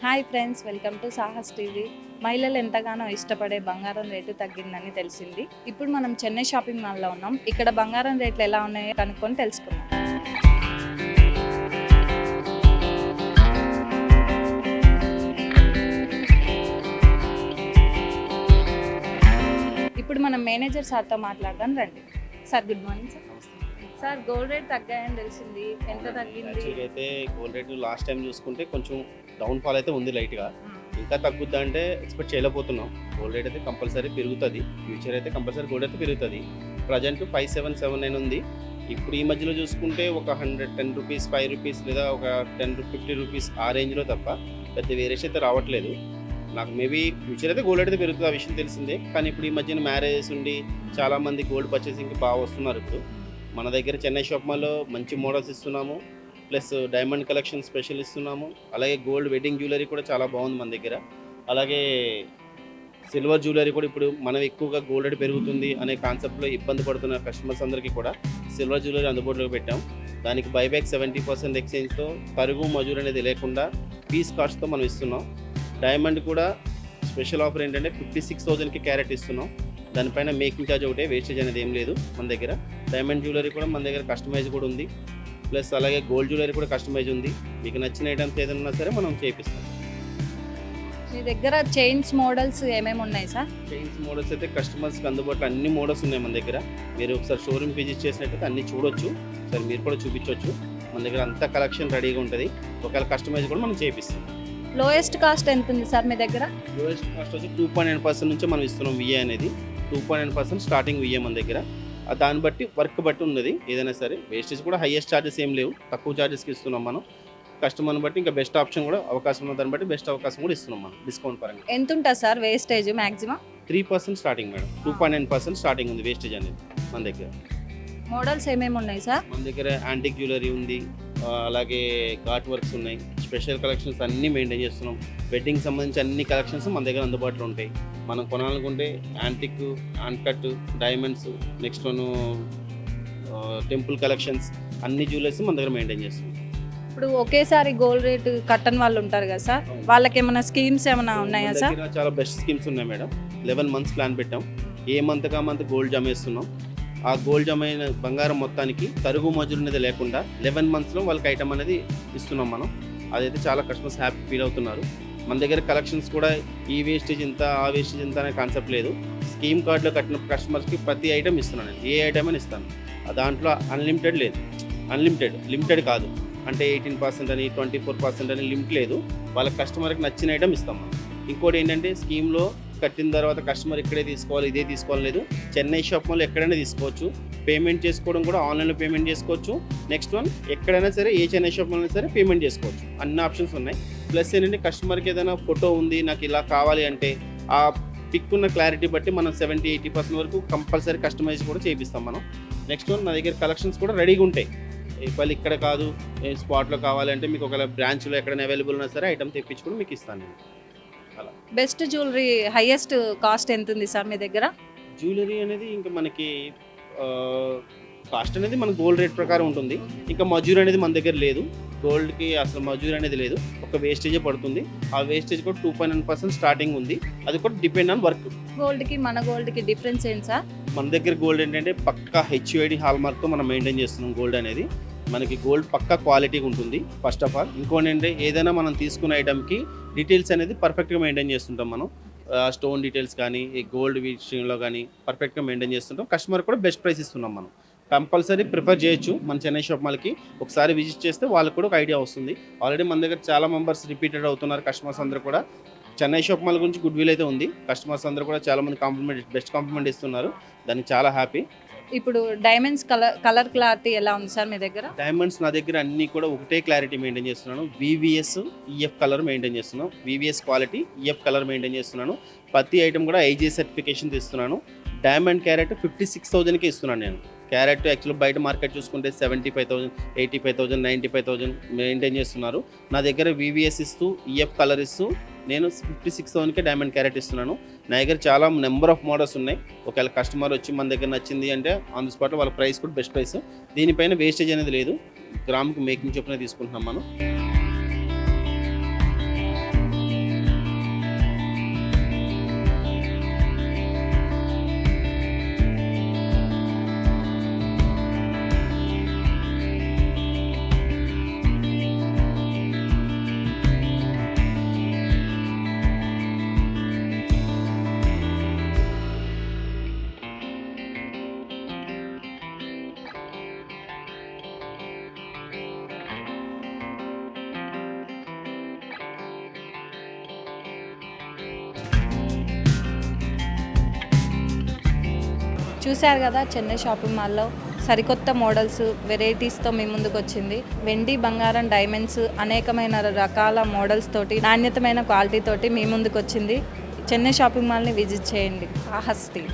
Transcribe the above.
Hi friends, welcome to Sahas TV. మహిళలు ఎంతగానో ఇష్టపడే బంగారం రేటు తగ్గిందని తెలిసింది. ఇప్పుడు మనం చెన్నై షాపింగ్ మాల్లో ఉన్నాం. ఇక్కడ బంగారం రేట్లు ఎలా ఉన్నాయో కనుక్కొని తెలుసుకుందాం. ఇప్పుడు మనం మేనేజర్ సార్తో మాట్లాడదాం రండి. Sir, good morning sir. Sir, gold rate తగ్గాయని తెలిసింది. ఎంత తగ్గింది? యాక్చువల్గా అయితే గోల్డ్ రేటు లాస్ట్ టైం చూసుకుంటే కొంచెం డౌన్ ఫాల్ అయితే ఉంది లైట్గా. ఇంకా తగ్గుద్దా అంటే ఎక్స్పెక్ట్ చేయలేకపోతున్నాం. గోల్డ్ రేట్ అయితే కంపల్సరీ పెరుగుతుంది. ఫ్యూచర్ అయితే కంపల్సరీ గోల్డ్ అయితే పెరుగుతుంది. ప్రజెంట్ 5779 ఉంది. ఇప్పుడు ఈ మధ్యలో చూసుకుంటే ఒక 110 రూపీస్, 5 రూపీస్ లేదా ఒక 50 రూపీస్ ఆ రేంజ్లో తప్ప పెద్ద వేరియేషన్ అయితే రావట్లేదు. నాకు మేబీ ఫ్యూచర్ అయితే గోల్డ్ అయితే పెరుగుతుంది, ఆ విషయం తెలిసిందే. కానీ ఇప్పుడు ఈ మధ్యన మ్యారేజెస్ ఉండి చాలామంది గోల్డ్ పర్చేసింగ్కి బాగా వస్తున్నారు. ఇప్పుడు మన దగ్గర చెన్నై షాప్ మాల్లో మంచి మోడల్స్ ఇస్తున్నాము, ప్లస్ డైమండ్ కలెక్షన్ స్పెషల్ ఇస్తున్నాము. అలాగే గోల్డ్ వెడ్డింగ్ జ్యువెలరీ కూడా చాలా బాగుంది మన దగ్గర. అలాగే సిల్వర్ జ్యువెలరీ కూడా ఇప్పుడు మనం ఎక్కువగా గోల్డ్ రేట్ పెరుగుతుంది అనే కాన్సెప్ట్లో ఇబ్బంది పడుతున్న కస్టమర్స్ అందరికీ కూడా సిల్వర్ జ్యువెలరీ అందుబాటులోకి పెట్టాం. దానికి బైబ్యాక్ 70% ఎక్స్చేంజ్తో తరుగు మజూరు అనేది లేకుండా పీస్ కాస్ట్తో మనం ఇస్తున్నాం. డైమండ్ కూడా స్పెషల్ ఆఫర్ ఏంటంటే 56,000కి క్యారెట్ ఇస్తున్నాం. దానిపైన మేకింగ్ ఛార్జ్ ఒకటే, వేస్టేజ్ అనేది ఏం లేదు మన దగ్గర. డైమండ్ జ్యువెలరీ కూడా మన దగ్గర కస్టమైజ్ కూడా ఉంది. ప్లస్ అలాగే గోల్డ్ జ్యువెలరీ కూడా కస్టమైజ్ ఉంది. మీకు నచ్చిన ఐటమ్స్ ఏదైనా సరే మనం చేపిస్తాం. మీ దగ్గర చైన్స్ మోడల్స్ ఏమేమి ఉన్నాయి సార్? చైన్స్ మోడల్స్ అయితే కస్టమర్స్కి అందుబాటులో అన్ని మోడల్స్ ఉన్నాయి మన దగ్గర. మీరు ఒకసారి షోరూమ్ విజిట్ చేసినట్టయితే అన్ని చూడొచ్చు, సరే మీరు కూడా చూపించవచ్చు. మన దగ్గర అంతా కలెక్షన్ రెడీగా ఉంటుంది. ఒకవేళ కస్టమైజ్ కూడా మనం చేపిస్తాం. లోయెస్ట్ కాస్ట్ ఎంత ఉంది సార్ మీ దగ్గర? లోయెస్ట్ కాస్ట్ వచ్చి 2.9% నుంచి మనం ఇస్తున్నాం. విఏ అనేది 2.9% స్టార్టింగ్ విఏ మన దగ్గర. దాన్ని బట్టి వర్క్ బట్టి ఉన్నది ఏదైనా సరే. వేస్టేజ్ కూడా హైయెస్ట్ ఛార్జెస్ ఏం లేవు, తక్కువ ఛార్జెస్కి ఇస్తున్నాం మనం. కస్టమర్ని బట్టి ఇంకా బెస్ట్ ఆప్షన్ కూడా అవకాశం ఉన్న దాన్ని బట్టి బెస్ట్ అవకాశం కూడా ఇస్తున్నాం మనం డిస్కౌంట్ పరంగా. ఎంత ఉంటుంది sir wastage maximum? 3% starting madam. 2.9% starting ఉంది వేస్టేజ్ అనేది మన దగ్గర. మోడల్స్ ఏమేమి ఉన్నాయి సార్? మన దగ్గర యాంటిక్ జ్యువెలరీ ఉంది, అలాగే ఘాట్ వర్క్స్ ఉన్నాయి. స్పెషల్ కలెక్షన్స్ అన్నీ మెయింటైన్ చేస్తున్నాం. వెడ్డింగ్ సంబంధించి అన్ని కలెక్షన్స్ మన దగ్గర అందుబాటులో ఉంటాయి. మనం కొనాలనుకుంటే antique, uncut, diamonds, next one temple collections, అన్ని జ్యువెలర్స్ మన దగ్గర మెయింటైన్ చేస్తున్నాం. ఇప్పుడు ఒకేసారి గోల్డ్ రేట్ కట్టని వాళ్ళు ఉంటారు కదా సార్, వాళ్ళకి ఏమైనా స్కీమ్స్ ఏమైనా ఉన్నాయా సార్? చాలా బెస్ట్ స్కీమ్స్ ఉన్నాయి మేడం. 11 months ప్లాన్ పెట్టాం. ఏ మంత్ కా మంత్ గోల్డ్ జమ చేస్తున్నాం. ఆ గోల్డ్ జమ అయిన బంగారం మొత్తానికి తరుగు మజూరు అనేది లేకుండా 11 monthsలో వాళ్ళకి ఐటమ్ అనేది ఇస్తున్నాం మనం. అదైతే చాలా కస్టమర్స్ హ్యాపీ ఫీల్ అవుతున్నారు. మన దగ్గర కలెక్షన్స్ కూడా ఈ వేస్టేజ్ ఇంత, ఆ వేస్టేజ్ ఇంత అనే కాన్సెప్ట్ లేదు. స్కీమ్ కార్డులో కట్టిన కస్టమర్స్కి ప్రతి ఐటమ్ ఇస్తున్నాను నేను. ఏ ఐటమ్ అని ఇస్తాను. దాంట్లో అన్లిమిటెడ్ లేదు, లిమిటెడ్ కాదు. అంటే 18% అని 24% అని లిమిట్ లేదు. వాళ్ళ కస్టమర్కి నచ్చిన ఐటమ్ ఇస్తాం మనం. ఇంకోటి ఏంటంటే స్కీమ్లో కట్టిన తర్వాత కస్టమర్ ఇక్కడే తీసుకోవాలి, ఇదే తీసుకోవాలి లేదు. చెన్నై షాప్ మాల్లో ఎక్కడైనా తీసుకోవచ్చు. పేమెంట్ చేసుకోవడం కూడా ఆన్లైన్లో పేమెంట్ చేసుకోవచ్చు. నెక్స్ట్ వన్ ఎక్కడైనా సరే, ఏ చెన్నై షాప్ మాల్లో సరే పేమెంట్ చేసుకోవచ్చు. అన్ని ఆప్షన్స్ ఉన్నాయి. ప్లస్ ఏంటంటే కస్టమర్కి ఏదైనా ఫోటో ఉంది, నాకు ఇలా కావాలి అంటే ఆ పిక్ ఉన్న క్లారిటీ బట్టి మనం 70-80% వరకు కంపల్సరీ కస్టమైజ్ కూడా చేపిస్తాం మనం. నెక్స్ట్ వన్ నా దగ్గర కలెక్షన్స్ కూడా రెడీగా ఉంటాయి. వాళ్ళు ఇక్కడ కాదు, స్పాట్లో కావాలంటే మీకు ఒకవేళ బ్రాంచ్లో ఎక్కడైనా అవైలబుల్ ఉన్నా సరే ఐటమ్ తెప్పించి కూడా మీకు ఇస్తాను నేను. అలా బెస్ట్ జ్యువెలరీ హైయెస్ట్ కాస్ట్ ఎంత ఉంది సార్ మీ దగ్గర? జ్యువెలరీ అనేది ఇంకా మనకి కాస్ట్ అనేది మన గోల్డ్ రేట్ ప్రకారం ఉంటుంది. ఇంకా మజూర్ అనేది మన దగ్గర లేదు. గోల్డ్కి అసలు మజూర్ అనేది లేదు, ఒక వేస్టేజే పడుతుంది. ఆ వేస్టేజ్ కూడా 2.9% స్టార్టింగ్ ఉంది. అది కూడా డిపెండ్ ఆన్ వర్క్. గోల్డ్కి మన గోల్డ్కి డిఫరెన్స్ ఏంటి సార్? మన దగ్గర గోల్డ్ ఏంటంటే పక్కా HUID హాల్ మార్క్తో మనం మెయింటైన్ చేస్తున్నాం. గోల్డ్ అనేది మనకి గోల్డ్ పక్కా క్వాలిటీగా ఉంటుంది ఫస్ట్ ఆఫ్ ఆల్. ఇంకోటి ఏంటంటే ఏదైనా మనం తీసుకున్న ఐటమ్కి డీటెయిల్స్ అనేది పర్ఫెక్ట్గా మెయింటైన్ చేస్తుంటాం మనం. స్టోన్ డీటెయిల్స్ కానీ, ఈ గోల్డ్ విషయంలో కానీ పర్ఫెక్ట్గా మెయింటైన్ చేస్తుంటాం. కస్టమర్ కూడా బెస్ట్ ప్రైస్ ఇస్తున్నాం మనం. కంపల్సరీ ప్రిఫర్ చేయొచ్చు మన చెన్నై షాప్ మాల్కి. ఒకసారి విజిట్ చేస్తే వాళ్ళకి కూడా ఒక ఐడియా వస్తుంది. ఆల్రెడీ మన దగ్గర చాలా మెంబర్స్ రిపీటెడ్ అవుతున్నారు. కస్టమర్స్ అందరూ కూడా చెన్నై షాప్ మాల్ గురించి గుడ్ విల్ అయితే ఉంది. కస్టమర్స్ అందరూ కూడా చాలామంది బెస్ట్ కాంప్లిమెంట్ ఇస్తున్నారు. దానికి చాలా హ్యాపీ. ఇప్పుడు డైమండ్స్ కలర్ క్లారిటీ ఎలా ఉంది సార్ మీ దగ్గర? డైమండ్స్ నా దగ్గర అన్నీ కూడా ఒకటే క్లారిటీ మెయింటైన్ చేస్తున్నాను. VVS EF కలర్ మెయింటైన్ చేస్తున్నాను. VVS quality EF colour maintain చేస్తున్నాను. ప్రతి ఐటమ్ కూడా IG సర్టిఫికేషన్ ఇస్తున్నాను. డైమండ్ క్యారెట్ 56,000కి ఇస్తున్నాను నేను. క్యారెట్ యాక్చువల్ బయట మార్కెట్ చూసుకుంటే 75,000, 85,000, 95,000 మెయింటైన్ చేస్తున్నారు. నా దగ్గర VVS ఇస్తూ EF కలర్ ఇస్తూ నేను 56,000కే డైమండ్ క్యారెట్ ఇస్తున్నాను. నా దగ్గర చాలా నెంబర్ ఆఫ్ మోడల్స్ ఉన్నాయి. ఒకవేళ కస్టమర్ వచ్చి మన దగ్గర నచ్చింది అంటే ఆన్ ది స్పాట్లో వాళ్ళ ప్రైస్ కూడా బెస్ట్ ప్రైస్. దీనిపైన వేస్టేజ్ అనేది లేదు. గ్రామ్కి మేకింగ్ చొప్పున తీసుకుంటున్నాం మనం. చూశారు కదా, చెన్నై షాపింగ్ మాల్లో సరికొత్త మోడల్స్, వెరైటీస్తో మీ ముందుకు వచ్చింది. వెండి, బంగారం, డైమండ్స్ అనేకమైన రకాల మోడల్స్ తోటి, నాణ్యతమైన క్వాలిటీ తోటి మీ ముందుకు వచ్చింది. చెన్నై షాపింగ్ మాల్ని విజిట్ చేయండి. సాహస్ టీవీ.